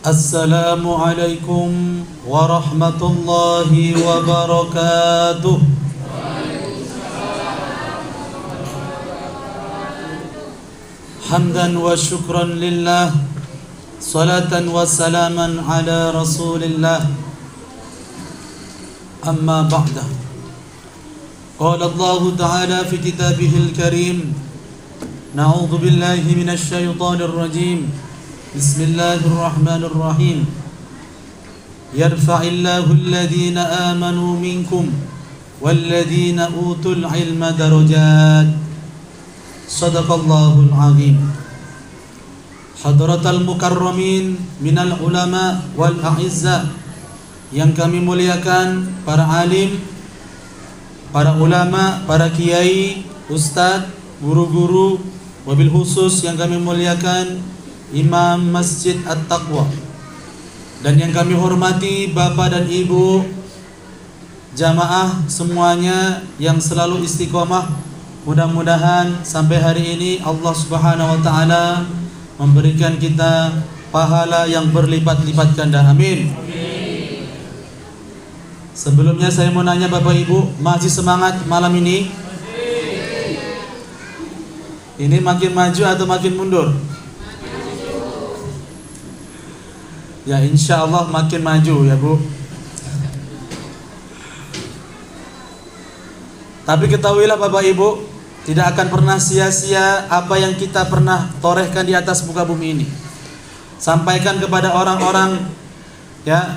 Assalamualaikum warahmatullahi wabarakatuh. Hamdan wa syukran lillah, salatan wa salaman ala rasulillah. Amma ba'da. Qala Allah Ta'ala fi kitabihil karim. Na'udzu billahi minasy syaithanir rajim. Bismillahirrahmanirrahim. Yarfa'illahu alladhina amanu minkum walladhina utul ilma darajat. Sadaqallahul azim. Hadratal mukarramin minal ulama wal a'izza, yang kami muliakan para alim, para ulama, para kiai, ustadz, guru-guru, wabil khusus yang kami muliakan Imam Masjid At-Taqwa, dan yang kami hormati Bapak dan Ibu jamaah semuanya yang selalu istiqomah. Mudah-mudahan sampai hari ini Allah Subhanahu wa taala memberikan kita pahala yang berlipat-lipat ganda. Amin. Sebelumnya saya mau nanya Bapak Ibu, masih semangat malam ini? Ini makin maju atau makin mundur? Ya, insya Allah makin maju ya Bu. Tapi ketahuilah Bapak Ibu, tidak akan pernah sia-sia apa yang kita pernah torehkan di atas muka bumi ini. Sampaikan kepada orang-orang, ya,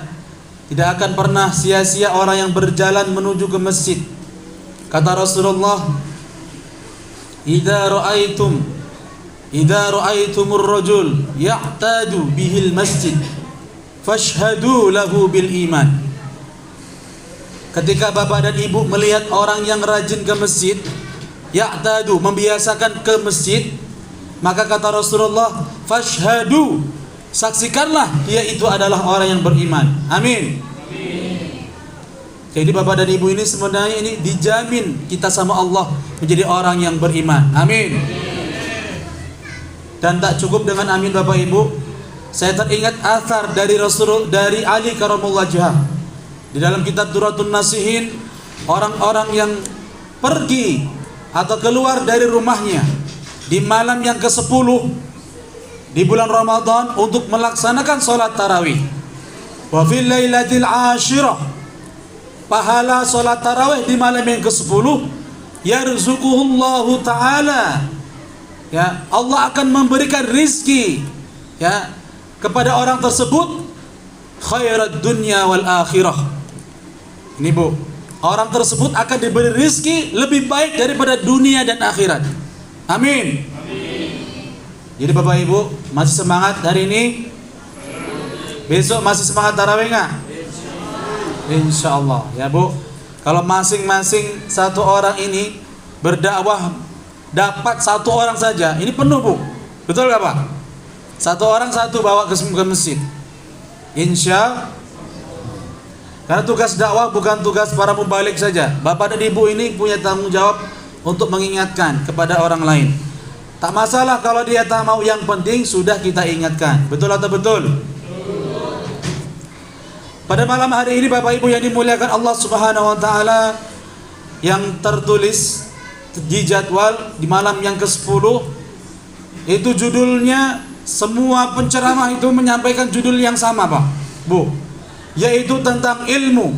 tidak akan pernah sia-sia orang yang berjalan menuju ke masjid. Kata Rasulullah, idza ra'aitumur rajul ya'tadu bihil masjid fashhadu lahu bil iman. Ketika Bapak dan Ibu melihat orang yang rajin ke masjid, ya'tadu, membiasakan ke masjid, maka kata Rasulullah, fashhadu, saksikanlah dia itu adalah orang yang beriman. Amin. Jadi Bapak dan Ibu ini sebenarnya ini dijamin kita sama Allah menjadi orang yang beriman. Amin. Dan tak cukup dengan amin Bapak Ibu, saya teringat athar dari dari Ali karamullah wajhah. Di dalam kitab Duratun Nasihin, orang-orang yang pergi atau keluar dari rumahnya di malam yang ke-10 di bulan Ramadan untuk melaksanakan sholat tarawih. Wa fil lailatil ashirah, pahala sholat tarawih di malam yang ke-10, yarzuquhullahu ta'ala, ya, Allah akan memberikan rizki, ya, kepada orang tersebut khairat dunya wal akhirah. Ini Bu, orang tersebut akan diberi rizki lebih baik daripada dunia dan akhirat. Amin. Jadi Bapak Ibu masih semangat hari ini? Besok masih semangat tarawih nggak? Insya Allah ya Bu. Kalau masing-masing satu orang ini berdakwah dapat satu orang saja, ini penuh Bu. Betul nggak Pak? Satu orang satu bawa ke masjid. Insya. Karena tugas dakwah bukan tugas para mubalik saja. Bapak dan Ibu ini punya tanggung jawab untuk mengingatkan kepada orang lain. Tak masalah kalau dia tak mau, yang penting sudah kita ingatkan. Betul atau betul? Pada malam hari ini Bapak Ibu yang dimuliakan Allah Subhanahu wa taala, yang tertulis di jadwal di malam yang ke-10 itu judulnya, semua penceramah itu menyampaikan judul yang sama Pak, Bu, yaitu tentang ilmu.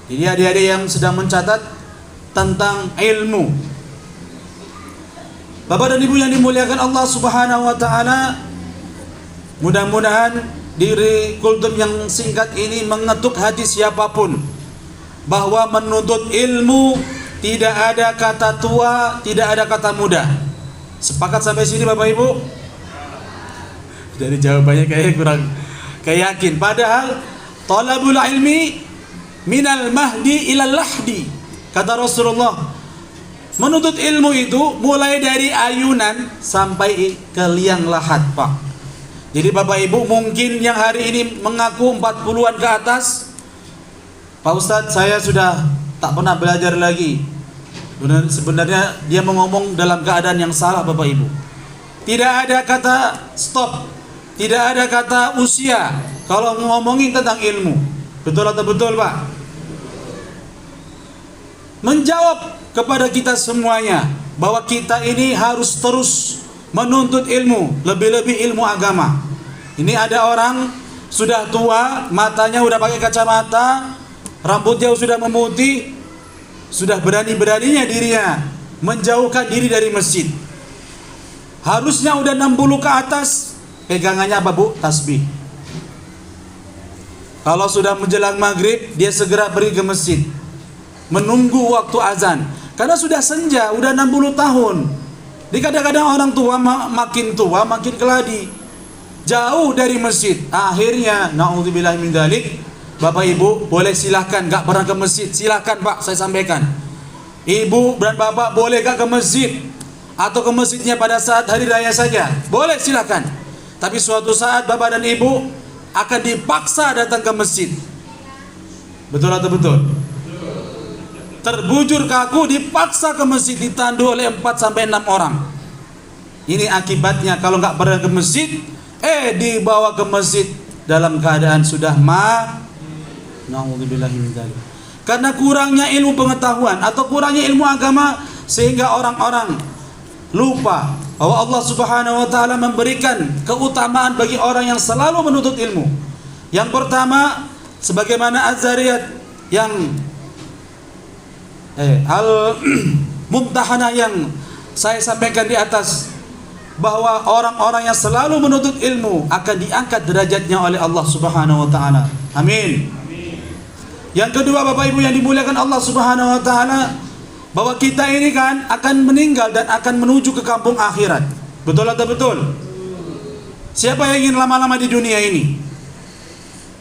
Jadi adik-adik yang sedang mencatat, tentang ilmu. Bapak dan Ibu yang dimuliakan Allah Subhanahu wa taala, mudah-mudahan diri kultum yang singkat ini mengetuk hati siapapun bahwa menuntut ilmu tidak ada kata tua, tidak ada kata muda. Sepakat sampai sini Bapak Ibu? Dari jawabannya kayak kurang yakin. Padahal talabul ilmi minal mahdi ilal lahdi. Kata Rasulullah, menuntut ilmu itu mulai dari ayunan sampai ke liang lahat Pak. Jadi Bapak Ibu mungkin yang hari ini mengaku 40-an ke atas, Pak Ustadz saya sudah tak pernah belajar lagi. Sebenarnya dia mengomong dalam keadaan yang salah Bapak Ibu. Tidak ada kata stop. Tidak ada kata usia kalau ngomongin tentang ilmu. Betul atau betul, Pak? Menjawab kepada kita semuanya bahwa kita ini harus terus menuntut ilmu, lebih-lebih ilmu agama. Ini ada orang sudah tua, matanya udah pakai kacamata, rambutnya sudah memutih, sudah berani-beraninya dirinya menjauhkan diri dari masjid. Harusnya udah 60 ke atas, pegangannya apa, Bu? Tasbih. Kalau sudah menjelang maghrib, dia segera pergi ke masjid, menunggu waktu azan. Karena sudah senja, udah 60 tahun. Di kadang-kadang orang tua makin tua makin keladi, jauh dari masjid. Akhirnya naudzubillah min dzalik, Bapak Ibu boleh silahkan, gak pernah ke masjid, silahkan Pak, saya sampaikan. Ibu dan Bapak boleh gak ke masjid, atau ke masjidnya pada saat hari raya saja, boleh silahkan. Tapi suatu saat Bapak dan Ibu akan dipaksa datang ke masjid. Betul atau betul? Terbujur kaku dipaksa ke masjid, ditandu oleh 4-6 orang. Ini akibatnya kalau nggak pernah ke masjid, dibawa ke masjid dalam keadaan sudah naudzubillahi min dzalik. Karena kurangnya ilmu pengetahuan atau kurangnya ilmu agama, sehingga orang-orang lupa bahwa Allah Subhanahu wa taala memberikan keutamaan bagi orang yang selalu menuntut ilmu. Yang pertama, sebagaimana Az-Zariyat yang Al-Mumtahanah yang saya sampaikan di atas, bahwa orang-orang yang selalu menuntut ilmu akan diangkat derajatnya oleh Allah Subhanahu wa taala. Amin. Yang kedua, Bapak Ibu yang dimuliakan Allah Subhanahu wa taala, bahwa kita ini kan akan meninggal dan akan menuju ke kampung akhirat. Betul atau betul? Siapa yang ingin lama-lama di dunia ini?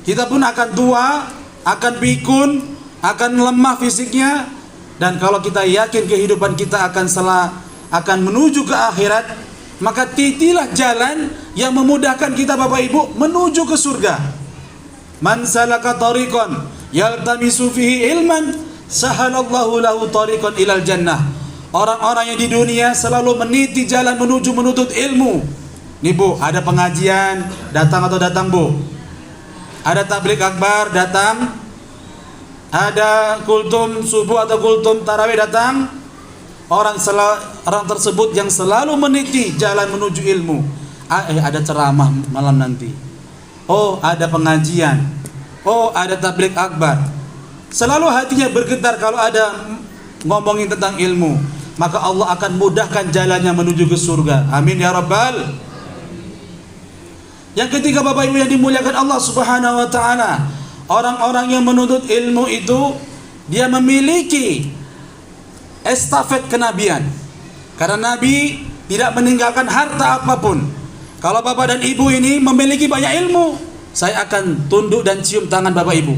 Kita pun akan tua, akan pikun, akan lemah fisiknya. Dan kalau kita yakin kehidupan kita akan menuju ke akhirat, maka titilah jalan yang memudahkan kita, Bapak Ibu, menuju ke surga. Man salaka tariqan yaltamisu fihi ilman sahalallahu lahu tariqan ilal jannah. Orang-orang yang di dunia selalu meniti jalan menuju menuntut ilmu. Nih Bu, ada pengajian, datang atau datang Bu? Ada tabligh akbar, datang? Ada kultum subuh atau kultum tarawih, datang? Orang tersebut yang selalu meniti jalan menuju ilmu. Ada ceramah malam nanti. Oh, ada pengajian. Oh, ada tabligh akbar. Selalu hatinya bergetar kalau ada ngomongin tentang ilmu. Maka Allah akan mudahkan jalannya menuju ke surga. Amin ya rabbal. Yang ketiga, Bapak Ibu yang dimuliakan Allah Subhanahu wa taala, orang-orang yang menuntut ilmu itu dia memiliki estafet kenabian. Karena Nabi tidak meninggalkan harta apapun. Kalau Bapak dan Ibu ini memiliki banyak ilmu, saya akan tunduk dan cium tangan Bapak Ibu.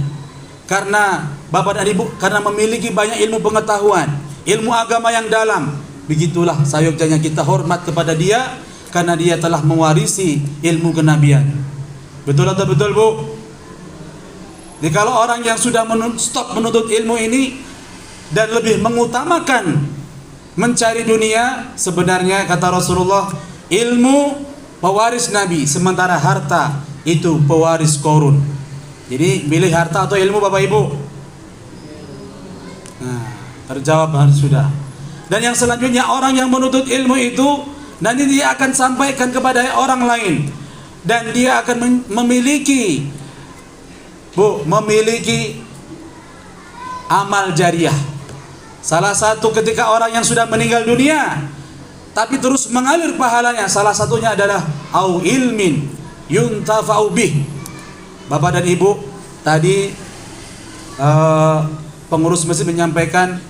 Karena Bapak dan Ibu karena memiliki banyak ilmu pengetahuan, ilmu agama yang dalam. Begitulah sayuktanya kita hormat kepada dia, karena dia telah mewarisi ilmu kenabian. Betul atau betul, Bu? Jadi kalau orang yang sudah stop menuntut ilmu ini dan lebih mengutamakan mencari dunia, sebenarnya kata Rasulullah, ilmu pewaris Nabi, sementara harta itu pewaris Qarun. Jadi pilih harta atau ilmu, Bapak Ibu? Nah, terjawab harus sudah. Dan yang selanjutnya, orang yang menuntut ilmu itu nanti dia akan sampaikan kepada orang lain, dan dia akan memiliki amal jariah. Salah satu ketika orang yang sudah meninggal dunia tapi terus mengalir pahalanya, salah satunya adalah au ilmin yuntafa'u bih. Bapak dan Ibu, tadi pengurus masjid menyampaikan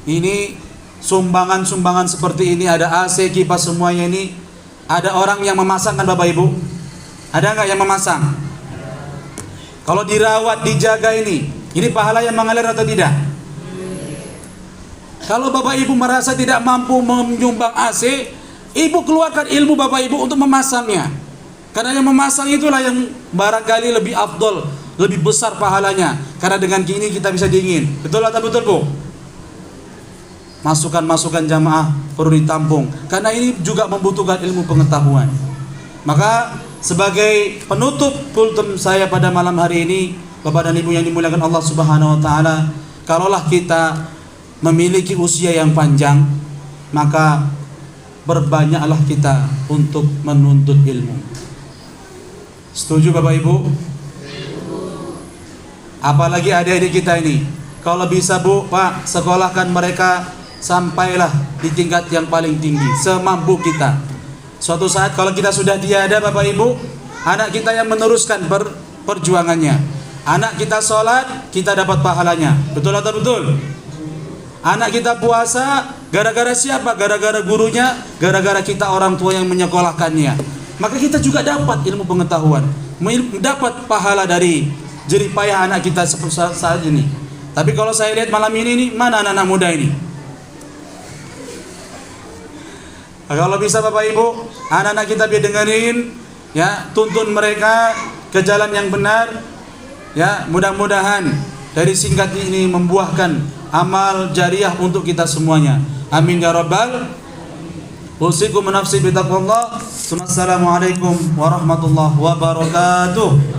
ini sumbangan-sumbangan seperti ini, ada AC, kipas, semuanya ini ada orang yang memasangkan, Bapak Ibu. Ada nggak yang memasang? Kalau dirawat, dijaga ini pahala yang mengalir atau tidak? Kalau Bapak Ibu merasa tidak mampu menyumbang AC, Ibu keluarkan ilmu Bapak Ibu untuk memasangnya. Karena yang memasang itulah yang barangkali lebih afdol, lebih besar pahalanya. Karena dengan gini kita bisa dingin. Betul atau betul, Bu? Masukan-masukan jamaah perlu ditampung, karena ini juga membutuhkan ilmu pengetahuan. Maka sebagai penutup kultum saya pada malam hari ini, Bapak dan Ibu yang dimuliakan Allah Subhanahu wa taala, kalaulah kita memiliki usia yang panjang, maka berbanyaklah kita untuk menuntut ilmu. Setuju Bapak Ibu? Apalagi adik-adik kita ini, kalau bisa Bu, Pak, sekolahkan mereka sampailah di tingkat yang paling tinggi semampu kita. Suatu saat kalau kita sudah tiada Bapak Ibu, anak kita yang meneruskan perjuangannya. Anak kita sholat, kita dapat pahalanya. Betul atau betul? Anak kita puasa, gara-gara siapa? Gara-gara gurunya, gara-gara kita orang tua yang menyekolahkannya. Maka kita juga dapat ilmu pengetahuan, dapat pahala dari jerih payah anak kita saat ini. Tapi kalau saya lihat malam ini mana anak-anak muda ini? Kalau bisa Bapak Ibu, anak-anak kita biar dengerin, ya, tuntun mereka ke jalan yang benar, ya. Mudah-mudahan dari singkat ini membuahkan amal jariah untuk kita semuanya. Amin ya rabbal. Usikum nafsi bitaqwallah. Assalamualaikum warahmatullahi wabarakatuh.